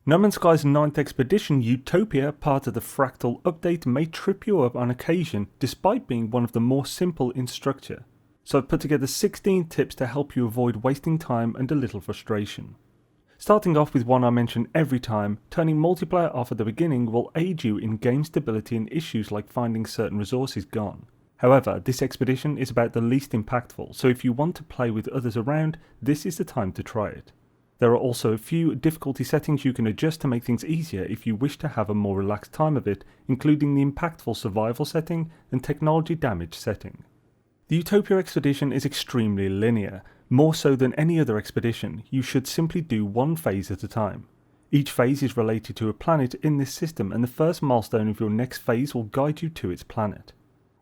No Man's Sky's 9th expedition, Utopia, part of the Fractal update, may trip you up on occasion despite being one of the more simple in structure. So I've put together 16 tips to help you avoid wasting time and a little frustration. Starting off with one I mention every time, turning multiplayer off at the beginning will aid you in game stability and issues like finding certain resources gone. However, this expedition is about the least impactful, so if you want to play with others around, this is the time to try it. There are also a few difficulty settings you can adjust to make things easier if you wish to have a more relaxed time of it, including the impactful survival setting and technology damage setting. The Utopia expedition is extremely linear. More so than any other expedition, you should simply do one phase at a time. Each phase is related to a planet in this system, and the first milestone of your next phase will guide you to its planet.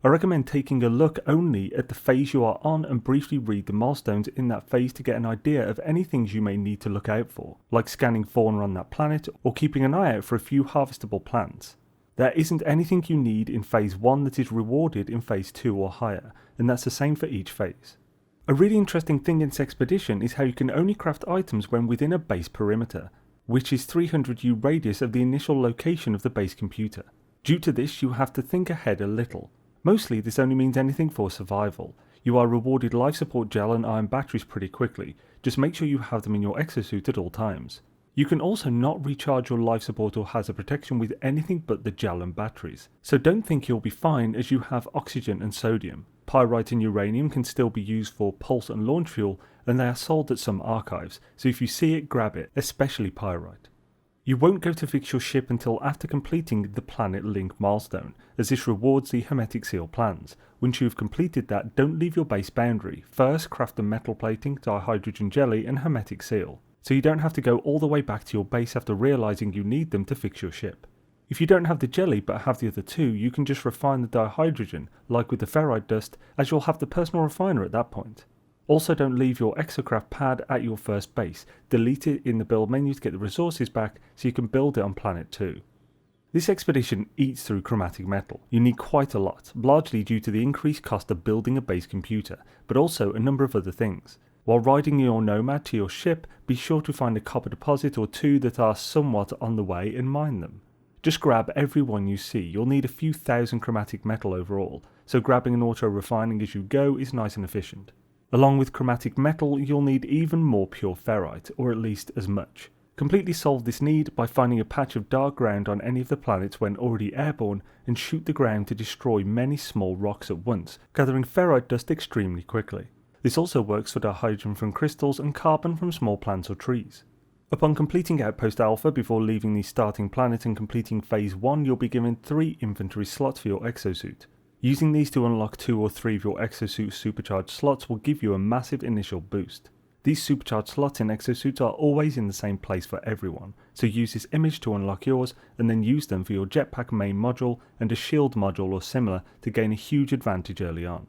I recommend taking a look only at the phase you are on and briefly read the milestones in that phase to get an idea of any things you may need to look out for, like scanning fauna on that planet or keeping an eye out for a few harvestable plants. There isn't anything you need in phase 1 that is rewarded in phase 2 or higher, and that's the same for each phase. A really interesting thing in this expedition is how you can only craft items when within a base perimeter, which is 300 U radius of the initial location of the base computer. Due to this, you have to think ahead a little. Mostly this only means anything for survival. You are rewarded life support gel and iron batteries pretty quickly, just make sure you have them in your exosuit at all times. You can also not recharge your life support or hazard protection with anything but the gel and batteries, so don't think you'll be fine as you have oxygen and sodium. Pyrite and uranium can still be used for pulse and launch fuel, and they are sold at some archives, so if you see it, grab it, especially pyrite. You won't go to fix your ship until after completing the Planet Link milestone, as this rewards the Hermetic Seal plans. Once you have completed that, don't leave your base boundary. First, craft the metal plating, dihydrogen jelly and Hermetic Seal, so you don't have to go all the way back to your base after realising you need them to fix your ship. If you don't have the jelly but have the other two, you can just refine the dihydrogen, like with the ferrite dust, as you'll have the personal refiner at that point. Also, don't leave your exocraft pad at your first base. Delete it in the build menu to get the resources back so you can build it on planet 2. This expedition eats through chromatic metal. You need quite a lot, largely due to the increased cost of building a base computer, but also a number of other things. While riding your Nomad to your ship, be sure to find a copper deposit or two that are somewhat on the way and mine them. Just grab every one you see. You'll need a few thousand chromatic metal overall, so grabbing and auto refining as you go is nice and efficient. Along with chromatic metal, you'll need even more pure ferrite, or at least as much. Completely solve this need by finding a patch of dark ground on any of the planets when already airborne and shoot the ground to destroy many small rocks at once, gathering ferrite dust extremely quickly. This also works for dihydrogen from crystals and carbon from small plants or trees. Upon completing Outpost Alpha before leaving the starting planet and completing Phase 1, you'll be given 3 inventory slots for your exosuit. Using these to unlock 2 or 3 of your exosuit supercharged slots will give you a massive initial boost. These supercharged slots in exosuits are always in the same place for everyone, so use this image to unlock yours and then use them for your jetpack main module and a shield module or similar to gain a huge advantage early on.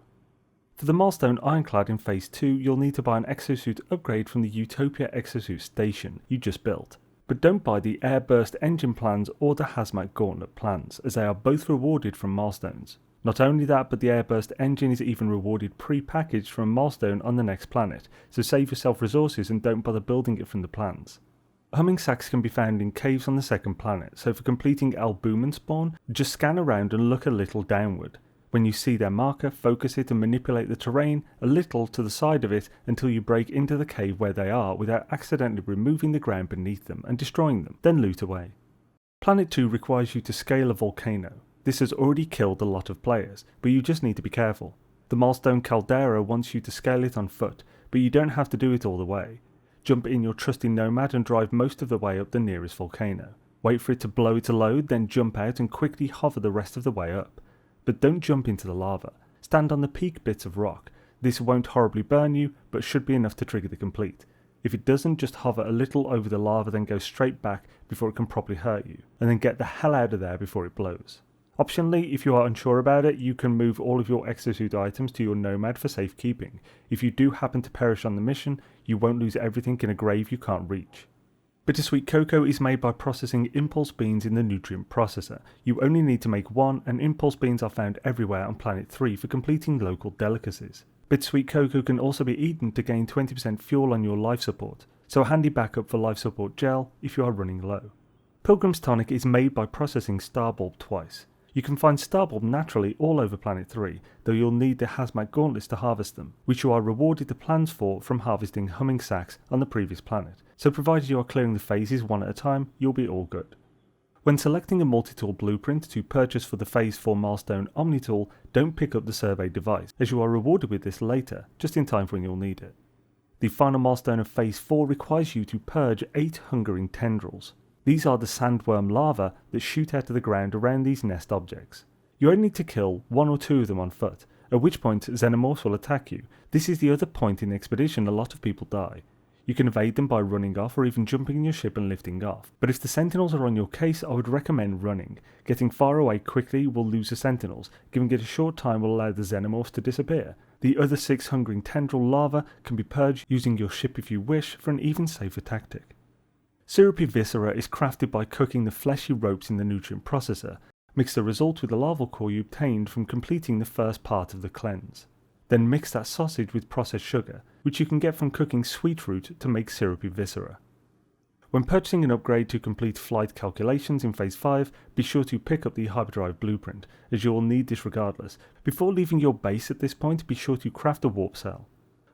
For the milestone Ironclad in Phase 2, you'll need to buy an exosuit upgrade from the Utopia exosuit station you just built. But don't buy the Airburst engine plans or the Hazmat Gauntlet plans, as they are both rewarded from milestones. Not only that, but the Airburst engine is even rewarded pre-packaged from a milestone on the next planet, so save yourself resources and don't bother building it from the plans. Humming Sacs can be found in caves on the second planet, so for completing Albumen spawn, just scan around and look a little downward. When you see their marker, focus it and manipulate the terrain a little to the side of it until you break into the cave where they are without accidentally removing the ground beneath them and destroying them, then loot away. Planet 2 requires you to scale a volcano. This has already killed a lot of players, but you just need to be careful. The milestone Caldera wants you to scale it on foot, but you don't have to do it all the way. Jump in your trusty Nomad and drive most of the way up the nearest volcano. Wait for it to blow its load, then jump out and quickly hover the rest of the way up. But don't jump into the lava. Stand on the peak bits of rock. This won't horribly burn you, but should be enough to trigger the complete. If it doesn't, just hover a little over the lava, then go straight back before it can properly hurt you, and then get the hell out of there before it blows. Optionally, if you are unsure about it, you can move all of your exosuit items to your Nomad for safekeeping. If you do happen to perish on the mission, you won't lose everything in a grave you can't reach. Bittersweet cocoa is made by processing impulse beans in the nutrient processor. You only need to make one, and impulse beans are found everywhere on Planet 3 for completing local delicacies. Bittersweet cocoa can also be eaten to gain 20% fuel on your life support, so a handy backup for life support gel if you are running low. Pilgrim's Tonic is made by processing Starbulb twice. You can find Starbulb naturally all over Planet 3, though you'll need the Hazmat Gauntlets to harvest them, which you are rewarded the plans for from harvesting humming Sacs on the previous planet, so provided you are clearing the phases one at a time, you'll be all good. When selecting a multi-tool blueprint to purchase for the Phase 4 milestone Omni-tool, don't pick up the survey device, as you are rewarded with this later, just in time for when you'll need it. The final milestone of Phase 4 requires you to purge 8 hungering tendrils. These are the sandworm larvae that shoot out of the ground around these nest objects. You only need to kill 1 or 2 of them on foot, at which point xenomorphs will attack you. This is the other point in the expedition a lot of people die. You can evade them by running off or even jumping in your ship and lifting off, but if the sentinels are on your case, I would recommend running. Getting far away quickly will lose the sentinels, giving it a short time will allow the xenomorphs to disappear. The other 6 hungering tendril larvae can be purged using your ship if you wish for an even safer tactic. Syrupy Viscera is crafted by cooking the fleshy ropes in the nutrient processor. Mix the result with the larval core you obtained from completing the first part of the cleanse. Then mix that sausage with processed sugar, which you can get from cooking sweet root to make Syrupy Viscera. When purchasing an upgrade to complete flight calculations in Phase 5, be sure to pick up the hyperdrive blueprint, as you will need this regardless. Before leaving your base at this point, be sure to craft a warp cell.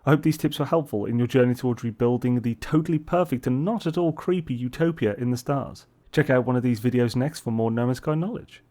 I hope these tips were helpful in your journey towards rebuilding the totally perfect and not at all creepy Utopia in the stars. Check out one of these videos next for more No Man's Sky knowledge.